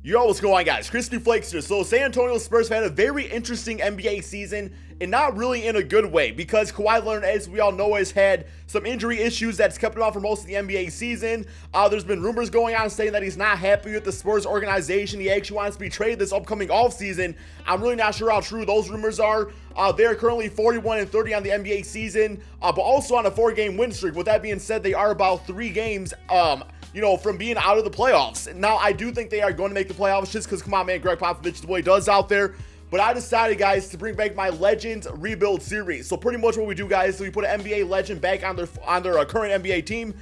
Yo, what's going on, guys? KrispyFlakes here. So, San Antonio Spurs have had a very interesting NBA season, and not really in a good way, because Kawhi Leonard, as we all know, has had some injury issues that's kept him out for most of the NBA season. There's been rumors going on saying that he's not happy with the Spurs organization. He actually wants to be traded this upcoming offseason. I'm really not sure how true those rumors are. They're currently 41-30 on the NBA season, but also on a 4-game win streak. With that being said, they are about 3 games, from being out of the playoffs. Now, I do think they are going to make the playoffs just because, come on, man, Greg Popovich is the way he does out there. But I decided, guys, to bring back my Legends Rebuild series. So pretty much what we do, guys, is we put an NBA legend back on their current NBA team.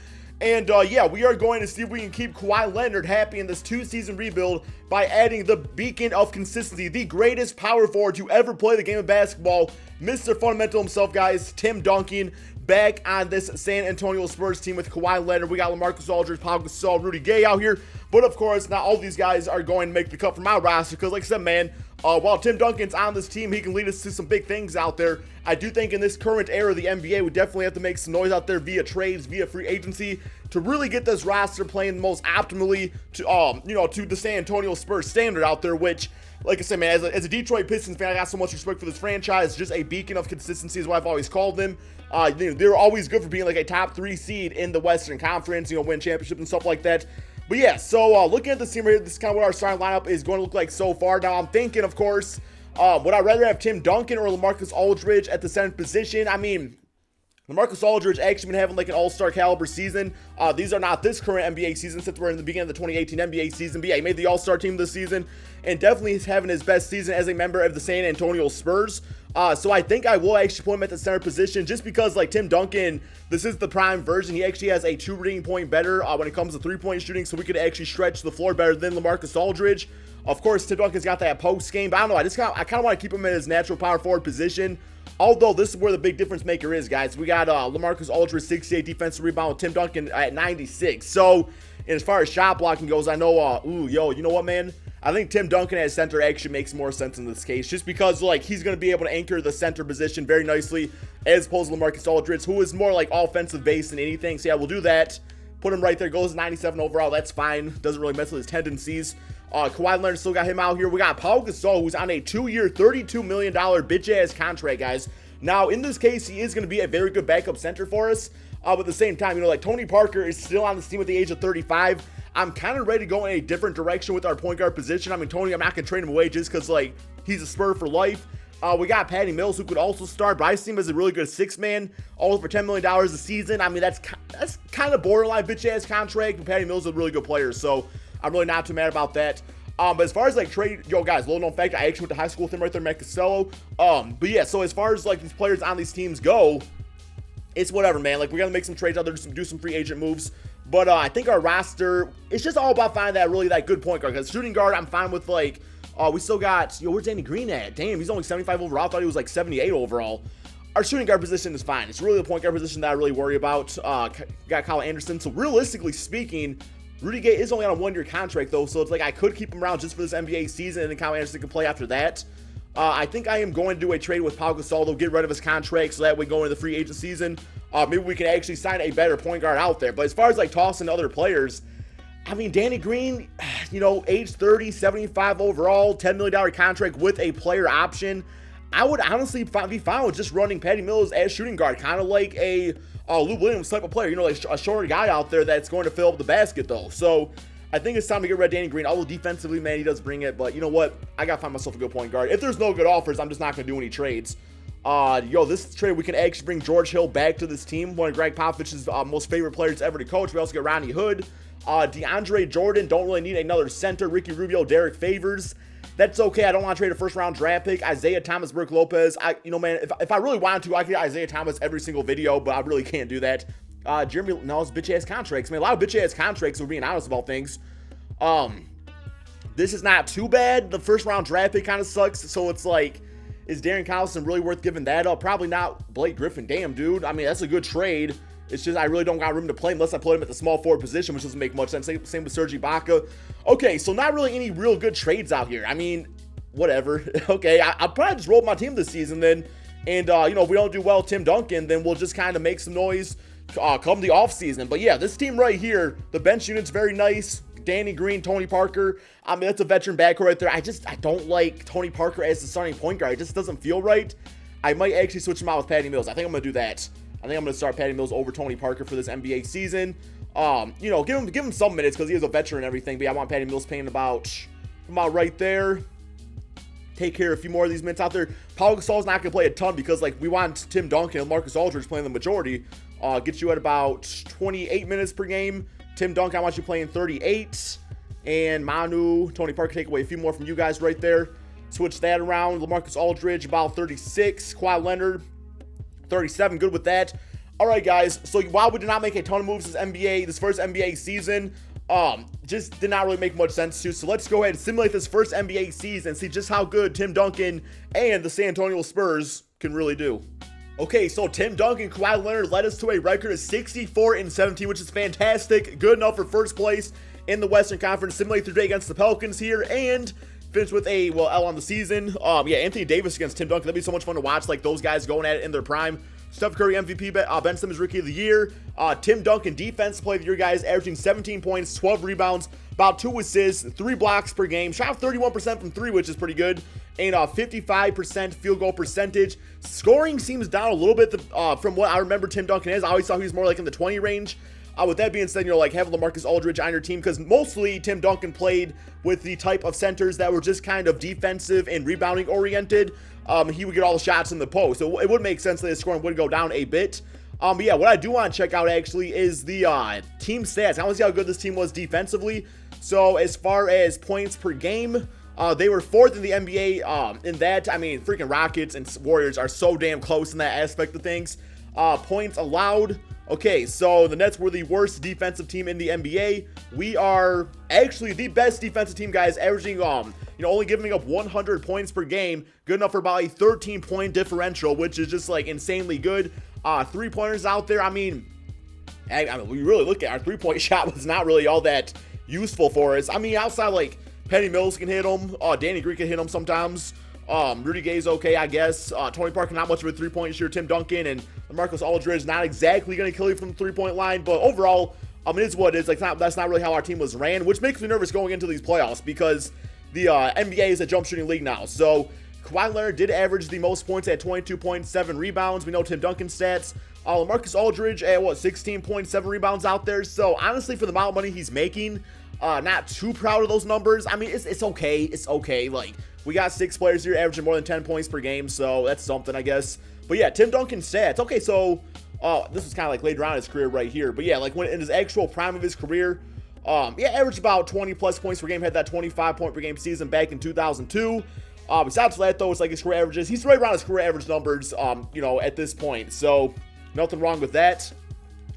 And, yeah, we are going to see if we can keep Kawhi Leonard happy in this 2-season rebuild by adding the beacon of consistency, the greatest power forward to ever play the game of basketball, Mr. Fundamental himself, guys, Tim Duncan, back on this San Antonio Spurs team with Kawhi Leonard. We got LaMarcus Aldridge, Pau Gasol, Rudy Gay out here. But, of course, not all these guys are going to make the cut for my roster because, like I said, man, while Tim Duncan's on this team, he can lead us to some big things out there. I do think in this current era of the NBA, we definitely have to make some noise out there via trades, via free agency, to really get this roster playing most optimally to the San Antonio Spurs standard out there, which, like I said, man, as a Detroit Pistons fan, I got so much respect for this franchise. Just a beacon of consistency is what I've always called them. They're always good for being like a top 3 seed in the Western Conference, win championships and stuff like that. But yeah, so looking at this team right here, this is kind of what our starting lineup is going to look like so far. Now, I'm thinking, of course, would I rather have Tim Duncan or LaMarcus Aldridge at the center position? I mean, LaMarcus Aldridge actually been having like an all-star caliber season. These are not this current NBA season since we're in the beginning of the 2018 NBA season. But yeah, he made the all-star team this season and definitely is having his best season as a member of the San Antonio Spurs. So I think I will actually put him at the center position just because, like, Tim Duncan, this is the prime version. He actually has a 2 rating point better when it comes to 3-point shooting, so we could actually stretch the floor better than LaMarcus Aldridge. Of course, Tim Duncan's got that post game, but I don't know. I kind of want to keep him in his natural power forward position. Although this is where the big difference maker is, guys. We got LaMarcus Aldridge 68 defensive rebound with Tim Duncan at 96. So, and as far as shot blocking goes, I know, you know what, man? I think Tim Duncan as center actually makes more sense in this case, just because, like, he's going to be able to anchor the center position very nicely, as opposed to LaMarcus Aldridge, who is more like offensive base than anything. So yeah, we'll do that. Put him right there. Goes 97 overall. That's fine. Doesn't really mess with his tendencies. Kawhi Leonard still got him out here. We got Pau Gasol, who's on a 2-year, $32 million bitch-ass contract, guys. Now, in this case, he is going to be a very good backup center for us. But at the same time, like, Tony Parker is still on this team at the age of 35. I'm kind of ready to go in a different direction with our point guard position. I mean, Tony, I'm not going to trade him away just because, like, he's a Spur for life. We got Patty Mills, who could also start, but I see him as a really good 6-man, all for $10 million a season. I mean, that's kind of borderline bitch-ass contract, but Patty Mills is a really good player, so I'm really not too mad about that. But as far as, like, trade, guys, little known fact, I actually went to high school with him right there, Matt Costello. But yeah, so as far as, like, these players on these teams go, it's whatever, man. Like, we're going to make some trades out there, do some free agent moves. But I think our roster, it's just all about finding that good point guard. Because shooting guard, I'm fine with, like, we still got, where's Danny Green at? Damn, he's only 75 overall. I thought he was, like, 78 overall. Our shooting guard position is fine. It's really the point guard position that I really worry about. Got Kyle Anderson. So, realistically speaking, Rudy Gay is only on a 1-year contract, though. So, it's like I could keep him around just for this NBA season, and then Kyle Anderson can play after that. I think I am going to do a trade with Pau Gasol, though, get rid of his contract, so that way going into the free agent season, maybe we can actually sign a better point guard out there. But as far as, like, tossing other players, I mean, Danny Green, age 30, 75 overall, $10 million contract with a player option. I would honestly be fine with just running Patty Mills as shooting guard, kind of like a Lou Williams type of player, like a shorter guy out there that's going to fill up the basket, though. So I think it's time to get rid of Danny Green. Although defensively, man, he does bring it. But you know what? I got to find myself a good point guard. If there's no good offers, I'm just not going to do any trades. This trade, we can actually bring George Hill back to this team. One of Greg Popovich's most favorite players ever to coach. We also get Ronnie Hood. DeAndre Jordan, don't really need another center. Ricky Rubio, Derek Favors. That's okay. I don't want to trade a first-round draft pick. Isaiah Thomas, Brook Lopez. Man, if I really wanted to, I could get Isaiah Thomas every single video, but I really can't do that. Jeremy, no, it's bitch-ass contracts. Man, a lot of bitch-ass contracts, if we're being honest about things. This is not too bad. The first-round draft pick kind of sucks, so it's like, is Darren Collison really worth giving that up? Probably not. Blake Griffin, damn, dude. I mean, that's a good trade. It's just I really don't got room to play unless I put him at the small forward position, which doesn't make much sense. Same with Serge Ibaka. Okay, so not really any real good trades out here. I mean, whatever. Okay, I'll probably just roll my team this season then. And, if we don't do well Tim Duncan, then we'll just kind of make some noise come the offseason. But yeah, this team right here, the bench unit's very nice. Danny Green, Tony Parker. I mean, that's a veteran backcourt right there. I don't like Tony Parker as the starting point guard. It just doesn't feel right. I might actually switch him out with Patty Mills. I think I'm going to do that. I think I'm going to start Patty Mills over Tony Parker for this NBA season. You know, give him some minutes because he is a veteran and everything. But yeah, I want Patty Mills playing about right there. Take care of a few more of these minutes out there. Paul Gasol's not going to play a ton because, like, we want Tim Duncan and Marcus Aldridge playing the majority. Get you at about 28 minutes per game. Tim Duncan, I want you playing 38. And Manu, Tony Parker, take away a few more from you guys right there. Switch that around. LaMarcus Aldridge, about 36. Kawhi Leonard, 37. Good with that. All right, guys. So while we did not make a ton of moves this first NBA season, just did not really make much sense to. So let's go ahead and simulate this first NBA season and see just how good Tim Duncan and the San Antonio Spurs can really do. Okay, so Tim Duncan, Kawhi Leonard led us to a record of 64-17, which is fantastic. Good enough for first place in the Western Conference. Simulate their day against the Pelicans here and finish with a, well, L on the season. Yeah, Anthony Davis against Tim Duncan. That'd be so much fun to watch, like those guys going at it in their prime. Steph Curry MVP, Ben Simmons Rookie of the Year. Tim Duncan Defense Player of the Year, guys, averaging 17 points, 12 rebounds, about 2 assists, 3 blocks per game. Shot 31% from 3, which is pretty good. And 55% field goal percentage. Scoring seems down a little bit from what I remember Tim Duncan is. I always thought he was more like in the 20 range. With that being said, like having LaMarcus Aldridge on your team, because mostly Tim Duncan played with the type of centers that were just kind of defensive and rebounding oriented. He would get all the shots in the post, so it would make sense that his scoring would go down a bit. But yeah, what I do want to check out actually is the team stats. I want to see how good this team was defensively. So as far as points per game, they were 4th in the NBA in that. I mean, freaking Rockets and Warriors are so damn close in that aspect of things. Points allowed. Okay, so the Nets were the worst defensive team in the NBA. We are actually the best defensive team, guys, averaging, only giving up 100 points per game. Good enough for about a 13-point differential, which is just, like, insanely good. 3-pointers out there, I mean, we really look at our 3-point shot was not really all that useful for us. I mean, outside, like, Patty Mills can hit them. Danny Green can hit them sometimes. Rudy Gay's okay, I guess. Tony Parker, not much of a 3-point shooter. Tim Duncan and Marcus Aldridge, not exactly going to kill you from the 3-point line, but overall, it is what it is. Like, that's not really how our team was ran, which makes me nervous going into these playoffs because the NBA is a jump shooting league now. So Kawhi Leonard did average the most points at 22.7 rebounds. We know Tim Duncan's stats. Marcus Aldridge at 16.7 rebounds out there. So honestly, for the amount of money he's making, not too proud of those numbers. I mean, it's okay. It's okay. Like, we got 6 players here averaging more than 10 points per game, so that's something, I guess. But yeah, Tim Duncan's stats. Okay, so this was kind of like later on in his career right here. But yeah, like when in his actual prime of his career, yeah, averaged about 20 plus points per game. Had that 25 point per game season back in 2002. Besides that, though, it's like his career averages. He's right around his career average numbers, at this point. So nothing wrong with that.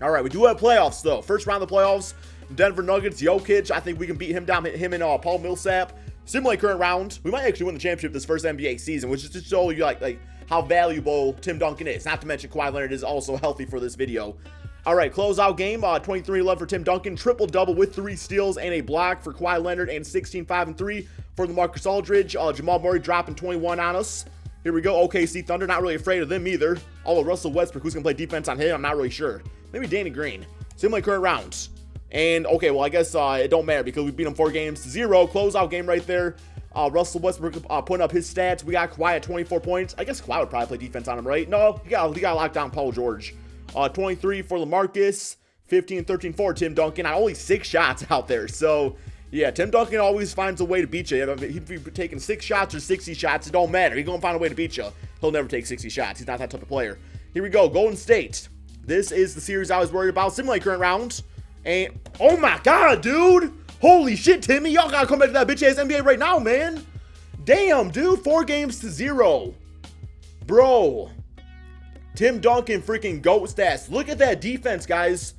All right, we do have playoffs though. First round of the playoffs, Denver Nuggets, Jokic. I think we can beat him down. Him and Paul Millsap. Similar current round. We might actually win the championship this first NBA season, which is to show you like how valuable Tim Duncan is. Not to mention Kawhi Leonard is also healthy for this video. All right, closeout game, 23-11 for Tim Duncan, triple-double with 3 steals and a block for Kawhi Leonard, and 16-5-3 for LaMarcus Aldridge. Jamal Murray dropping 21 on us. Here we go, OKC Thunder, not really afraid of them either. Although Russell Westbrook, who's going to play defense on him, I'm not really sure. Maybe Danny Green. Similar current rounds. And, okay, well, I guess it don't matter because we beat them 4-0. Closeout game right there. Russell Westbrook putting up his stats. We got Kawhi at 24 points. I guess Kawhi would probably play defense on him, right? No, he got locked down Paul George. 23 for LaMarcus, 15-13 for Tim Duncan. Only 6 shots out there. So, yeah, Tim Duncan always finds a way to beat you. He'd be taking 6 shots or 60 shots. It don't matter. He's going to find a way to beat you. He'll never take 60 shots. He's not that type of player. Here we go. Golden State. This is the series I was worried about. Simulate current round. And, oh my God, dude. Holy shit, Timmy. Y'all got to come back to that bitch-ass NBA right now, man. Damn, dude. 4-0. Bro. Tim Duncan freaking GOAT stats. Look at that defense, guys.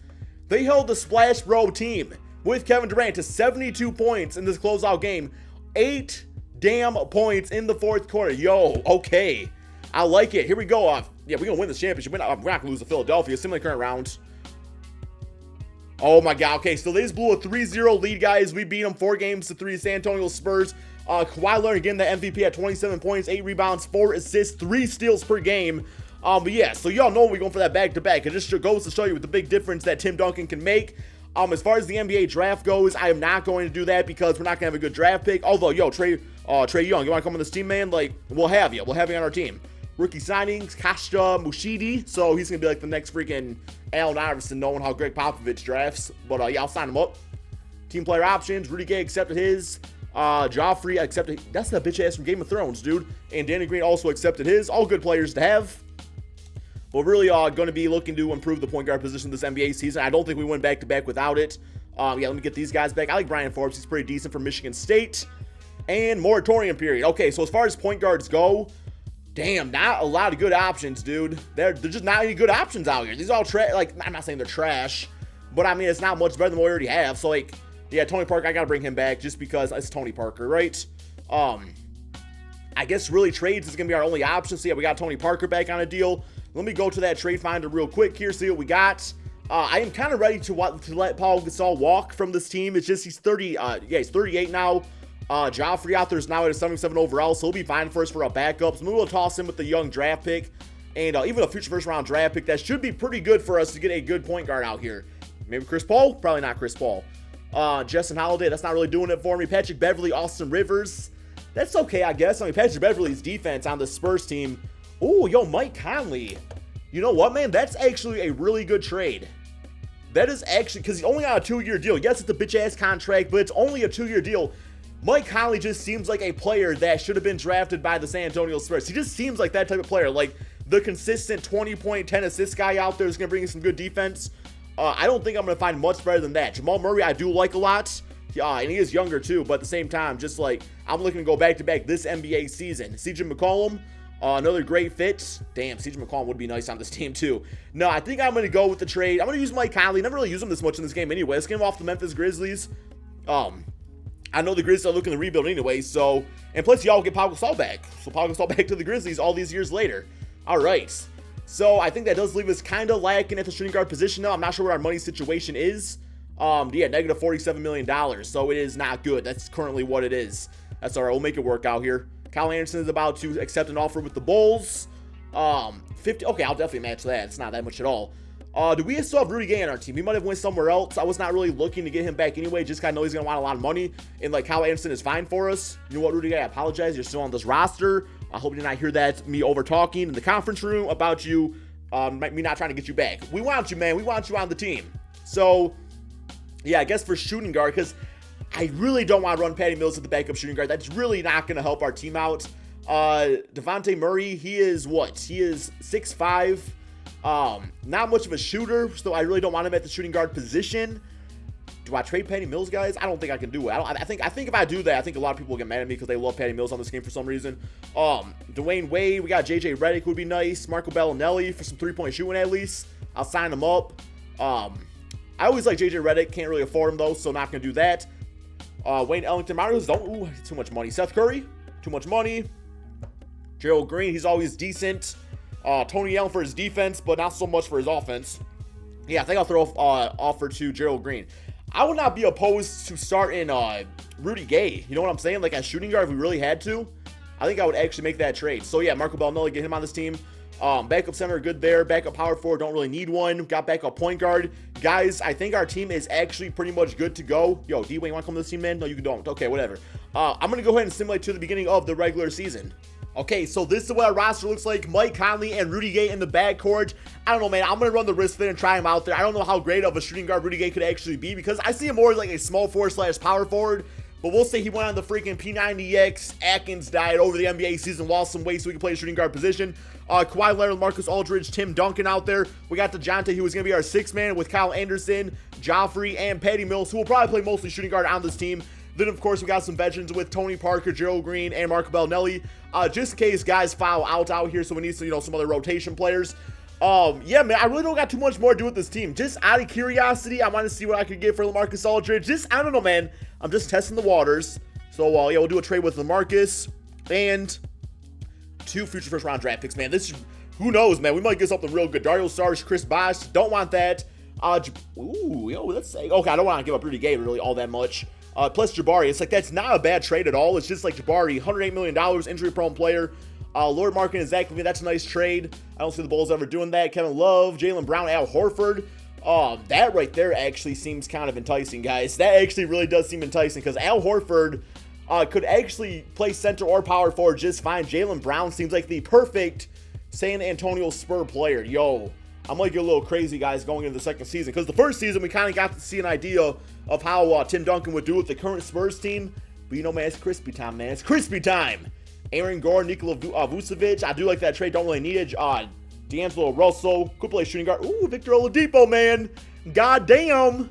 They held the Splash Bro team with Kevin Durant to 72 points in this closeout game. 8 damn points in the 4th quarter. Yo, okay. I like it. Here we go. Yeah, we're going to win this championship. We're not going to lose to Philadelphia. Similar current round. Oh, my God. Okay, so they just blew a 3-0 lead, guys. We beat them 4-3. San Antonio Spurs. Kawhi Leonard getting the MVP at 27 points, 8 rebounds, 4 assists, 3 steals per game. But yeah, so y'all know we're going for that back-to-back. It just goes to show you the big difference that Tim Duncan can make. As far as the NBA draft goes, I am not going to do that because we're not going to have a good draft pick. Although, yo, Trey Young, you want to come on this team, man? Like, we'll have you. We'll have you on our team. Rookie signings, Kashta Mushidi. So he's going to be like the next freaking Allen Iverson, knowing how Greg Popovich drafts. But, yeah, I'll sign him up. Team player options. Rudy Gay accepted his. Joffrey accepted. That's the bitch ass from Game of Thrones, dude. And Danny Green also accepted his. All good players to have. But really going to be looking to improve the point guard position this NBA season. I don't think we went back-to-back without it. Yeah, let me get these guys back. I like Brian Forbes. He's pretty decent for Michigan State. And moratorium period. Okay, so as far as point guards go, damn, not a lot of good options, dude. There's just not any good options out here. These are all like, I'm not saying they're trash, but I mean, it's not much better than what we already have. So, like, yeah, Tony Parker, I got to bring him back just because it's Tony Parker, right? I guess really trades is going to be our only option. So, yeah, we got Tony Parker back on a deal. Let me go to that trade finder real quick here, see what we got. I am kind of ready to let Paul Gasol walk from this team. It's just he's 38 now. Joffrey out there is now at a 77 overall, so he'll be fine for us for a backup. So maybe we'll toss him with the young draft pick and even a future first-round draft pick. That should be pretty good for us to get a good point guard out here. Maybe Chris Paul? Probably not Chris Paul. Justin Holiday, that's not really doing it for me. Patrick Beverley, Austin Rivers. That's okay, I guess. I mean, Patrick Beverley's defense on the Spurs team. Oh, yo, Mike Conley. You know what, man? That's actually a really good trade. That is actually, because he's only on a 2-year deal. Yes, it's a bitch-ass contract, but it's only a 2-year deal. Mike Conley just seems like a player that should have been drafted by the San Antonio Spurs. He just seems like that type of player. Like, the consistent 20-point, 10-assist guy out there is going to bring you some good defense. I don't think I'm going to find much better than that. Jamal Murray, I do like a lot. And he is younger, too. But at the same time, just like, I'm looking to go back-to-back this NBA season. CJ McCollum. Another great fit. Damn, CJ McCollum would be nice on this team, too. No, I think I'm going to go with the trade. I'm going to use Mike Conley. Never really use him this much in this game anyway. Let's get him off the Memphis Grizzlies. I know the Grizzlies are looking to rebuild anyway, so... And plus, y'all get Pau Gasol back. So Pau Gasol back to the Grizzlies all these years later. All right. So I think that does leave us kind of lacking at the shooting guard position now. I'm not sure what our money situation is. Yeah, negative $47 million. So it is not good. That's currently what it is. That's all right. We'll make it work out here. Kyle Anderson is about to accept an offer with the Bulls. 50. Okay, I'll definitely match that. It's not that much at all. Do we still have Rudy Gay on our team? He might have went somewhere else. I was not really looking to get him back anyway, just because I know he's going to want a lot of money. And, like, Kyle Anderson is fine for us. You know what, Rudy Gay? I apologize. You're still on this roster. I hope you did not hear that, me over-talking in the conference room about you, me not trying to get you back. We want you, man. We want you on the team. So, yeah, I guess for shooting guard, because I really don't want to run Patty Mills at the backup shooting guard. That's really not going to help our team out. Devontae Murray, he is what? He is 6'5". Not much of a shooter, so I really don't want him at the shooting guard position. Do I trade Patty Mills, guys? I don't think I can do it. I think if I do that, I think a lot of people will get mad at me because they love Patty Mills on this game for some reason. Dwayne Wade, we got JJ Redick would be nice. Marco Bellinelli for some three-point shooting at least. I'll sign him up. I always like JJ Redick. Can't really afford him though, so not gonna do that. Wayne Ellington, too much money. Seth Curry, too much money. Gerald Green, he's always decent. Tony Allen for his defense, but not so much for his offense. Yeah, I think I'll throw offer to Gerald Green. I would not be opposed to starting Rudy Gay. You know what I'm saying? Like, as shooting guard, if we really had to, I think I would actually make that trade. So, yeah, Marco Bellinelli, get him on this team. Backup center, good there. Backup power forward, don't really need one. Got backup point guard. Guys, I think our team is actually pretty much good to go. Yo, D-Wayne, want to come to this team, man? No, you don't. Okay, whatever. I'm going to go ahead and simulate to the beginning of the regular season. Okay, so this is what our roster looks like. Mike Conley and Rudy Gay in the backcourt. I don't know, man. I'm going to run the risk there and try him out there. I don't know how great of a shooting guard Rudy Gay could actually be because I see him more like a small forward / power forward. But we'll say he went on the freaking P90X Atkins diet over the NBA season, lost some weight so he can play the shooting guard position. Kawhi Leonard, Marcus Aldridge, Tim Duncan out there. We got DeJounte, who was going to be our sixth man with Kyle Anderson, Joffrey, and Patty Mills, who will probably play mostly shooting guard on this team. Then, of course, we got some veterans with Tony Parker, Gerald Green, and Marco Bellinelli. Just in case guys foul out here, so we need some, some other rotation players. Yeah, man, I really don't got too much more to do with this team. Just out of curiosity, I want to see what I could get for LaMarcus Aldridge. Just, I don't know, man. I'm just testing the waters. So, yeah, we'll do a trade with LaMarcus and 2 future first-round draft picks, man. Who knows, man? We might get something real good. Dario Saric, Chris Bosh. Don't want that. Let's say, okay, I don't want to give up Rudy Gay really all that much. Plus Jabari, it's like that's not a bad trade at all. It's just like Jabari, $108 million, injury-prone player. Lord Markin and Zach Levine, that's a nice trade. I don't see the Bulls ever doing that. Kevin Love, Jaylen Brown, Al Horford. That right there actually seems kind of enticing, guys. That actually really does seem enticing because Al Horford could actually play center or power forward just fine. Jaylen Brown seems like the perfect San Antonio Spur player. Yo, I'm like a little crazy, guys, going into the second season because the first season we kind of got to see an idea of how Tim Duncan would do with the current Spurs team. But you know, man, it's crispy time, man. It's crispy time. Aaron Gore, Nikola Vucevic. I do like that trade. Don't really need it. D'Angelo Russell could play shooting guard. Ooh, Victor Oladipo, man. God damn.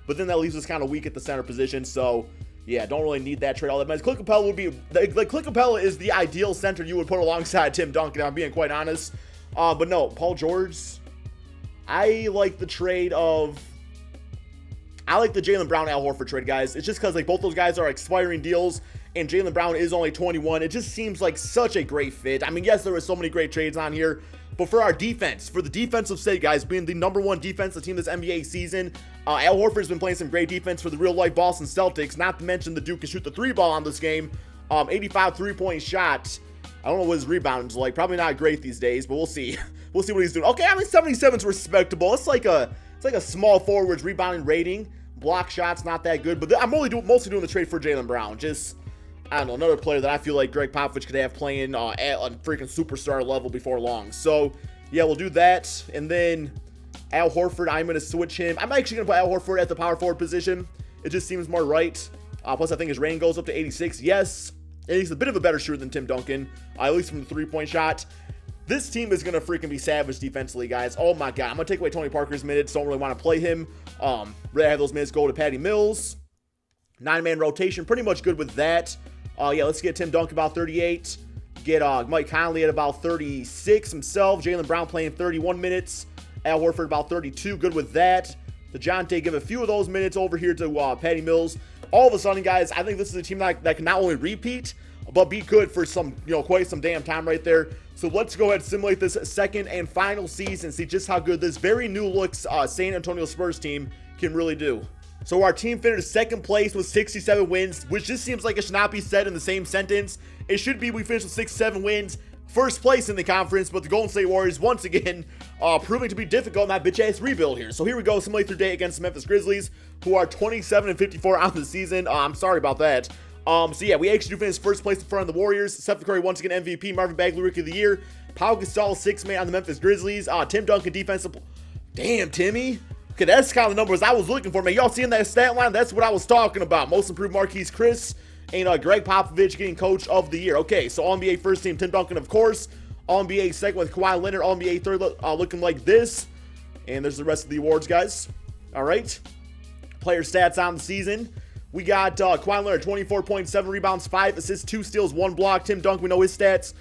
But then that leaves us kind of weak at the center position. So, yeah, don't really need that trade all that much. Clint Capella would be, like, Clint Capella is the ideal center you would put alongside Tim Duncan, I'm being quite honest. But no, Paul George, I like the trade of, I like the Jaylen Brown Al Horford trade, guys. It's just because, like, both those guys are expiring deals, and Jaylen Brown is only 21. It just seems like such a great fit. I mean, yes, there were so many great trades on here, but for our defense, for the defensive sake, guys, being the #1 defensive team this NBA season, Al Horford's been playing some great defense for the real-life Boston Celtics, not to mention the dude can shoot the 3-ball on this game. 85 3-point shots. I don't know what his rebounds like. Probably not great these days, but we'll see. We'll see what he's doing. Okay, I mean, 77's respectable. It's like a small forward's rebounding rating. Block shots, not that good, but I'm mostly doing the trade for Jaylen Brown. Just, I don't know, another player that I feel like Greg Popovich could have playing at a freaking superstar level before long. So, yeah, we'll do that. And then Al Horford, I'm going to switch him. I'm actually going to put Al Horford at the power forward position. It just seems more right. Plus, I think his rating goes up to 86. Yes, and he's a bit of a better shooter than Tim Duncan, at least from the 3-point shot. This team is going to freaking be savage defensively, guys. Oh, my God. I'm going to take away Tony Parker's minutes. Don't really want to play him. Rather have those minutes go to Patty Mills. 9-man rotation. Pretty much good with that. Yeah, let's get Tim Duncan about 38. Get Mike Conley at about 36 himself. Jaylen Brown playing 31 minutes. Al Horford about 32. Good with that. DeJounte give a few of those minutes over here to Patty Mills. All of a sudden, guys, I think this is a team that can not only repeat, but be good for some, quite some damn time right there. So let's go ahead and simulate this second and final season, see just how good this very new looks San Antonio Spurs team can really do. So our team finished second place with 67 wins, which just seems like it should not be said in the same sentence. It should be we finished with 67 wins, first place in the conference, but the Golden State Warriors once again proving to be difficult in that bitch-ass rebuild here. So here we go, simulate their day against the Memphis Grizzlies, who are 27-54 on the season. I'm sorry about that. So yeah, we actually do finish first place in front of the Warriors. Steph Curry once again MVP, Marvin Bagley Rookie of the Year, Pau Gasol 6-man on the Memphis Grizzlies, Tim Duncan defensive. Damn, Timmy. Okay, that's kind of the numbers I was looking for, man. Y'all seeing that stat line? That's what I was talking about. Most improved Marquise Chris and Greg Popovich getting Coach of the Year. Okay, so All-NBA first team, Tim Duncan, of course. All-NBA second with Kawhi Leonard. All-NBA third looking like this. And there's the rest of the awards, guys. All right. Player stats on the season. We got Kawhi Leonard, 24.7 rebounds, 5 assists, 2 steals, 1 block. Tim Duncan, we know his stats.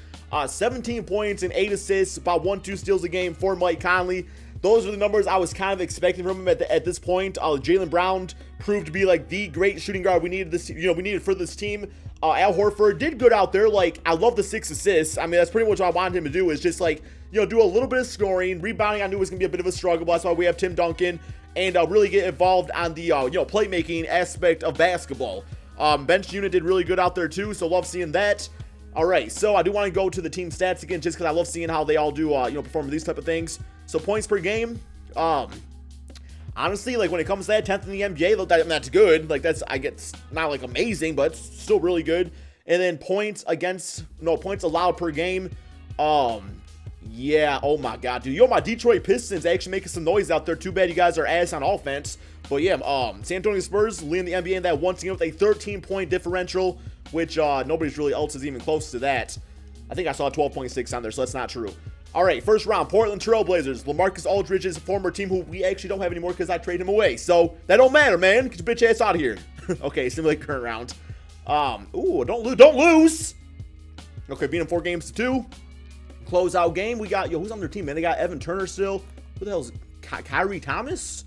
17 points and 8 assists, about 1-2 steals a game for Mike Conley. Those are the numbers I was kind of expecting from him at this point. Jaylen Brown proved to be like the great shooting guard we needed we needed for this team. Al Horford did good out there. Like, I love the 6 assists. I mean, that's pretty much what I wanted him to do, is just like, do a little bit of scoring. Rebounding, I knew was going to be a bit of a struggle, but that's why we have Tim Duncan, and really get involved on the, playmaking aspect of basketball. Bench unit did really good out there too, so love seeing that. All right, so I do want to go to the team stats again, just because I love seeing how they all do, perform these type of things. So points per game, honestly, like when it comes to that, 10th in the NBA, that's good. Like it's not like amazing, but it's still really good. And then points allowed per game. Yeah, oh my God, dude. My Detroit Pistons actually making some noise out there. Too bad you guys are ass on offense. But yeah, San Antonio Spurs leading the NBA in that once again with a 13-point differential, which nobody's really else is even close to that. I think I saw 12.6 on there, so that's not true. All right, first round, Portland Trailblazers. LaMarcus Aldridge's former team, who we actually don't have anymore because I traded him away. So that don't matter, man. Get your bitch ass out of here. Okay, simulate current round. Ooh, don't lose. Okay, beating 4-2. Closeout game. We got, who's on their team, man? They got Evan Turner still. Who the hell is Kyrie Thomas?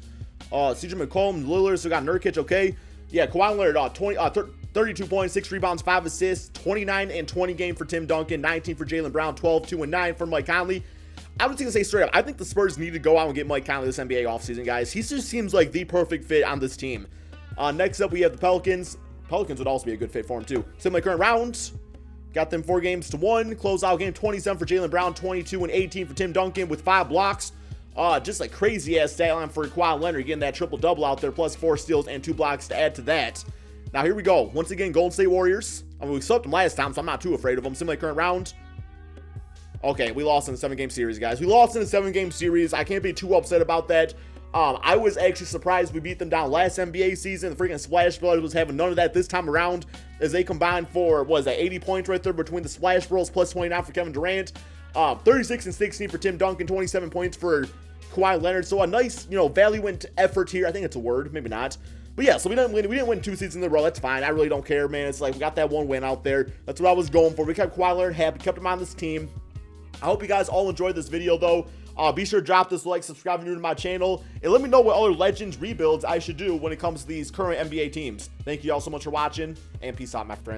CJ McCollum, Lillard. So we got Nurkic. Okay. Yeah, Kawhi Leonard, 32 points, 6 rebounds, 5 assists, 29-20 game for Tim Duncan, 19 for Jaylen Brown, 12, 2, and 9 for Mike Conley. I was going to say straight up, I think the Spurs need to go out and get Mike Conley this NBA offseason, guys. He just seems like the perfect fit on this team. Next up, we have the Pelicans. Pelicans would also be a good fit for him, too. Similar current rounds. Got them 4-1. Closeout game, 27 for Jaylen Brown, 22 and 18 for Tim Duncan with 5 blocks. Just a crazy-ass stat line for Kawhi Leonard, getting that triple-double out there, plus 4 steals and 2 blocks to add to that. Now, here we go. Once again, Golden State Warriors. I mean, we swept them last time, so I'm not too afraid of them. Simulate current round. Okay, we lost in a 7-game series, guys. We lost in a 7-game series. I can't be too upset about that. I was actually surprised we beat them down last NBA season. The freaking Splash Brothers was having none of that this time around, as they combined for, what is that, 80 points right there between the Splash Bros, plus 29 for Kevin Durant. 36 and 16 for Tim Duncan, 27 points for Kawhi Leonard. So a nice, valiant effort here. I think it's a word, maybe not. But yeah, so we didn't win 2 seasons in a row. That's fine. I really don't care, man. It's like we got that 1 win out there. That's what I was going for. We kept Kawhi Leonard happy, kept him on this team. I hope you guys all enjoyed this video, though. Be sure to drop this like, subscribe if you're new to my channel, and let me know what other Legends rebuilds I should do when it comes to these current NBA teams. Thank you all so much for watching, and peace out, my friends.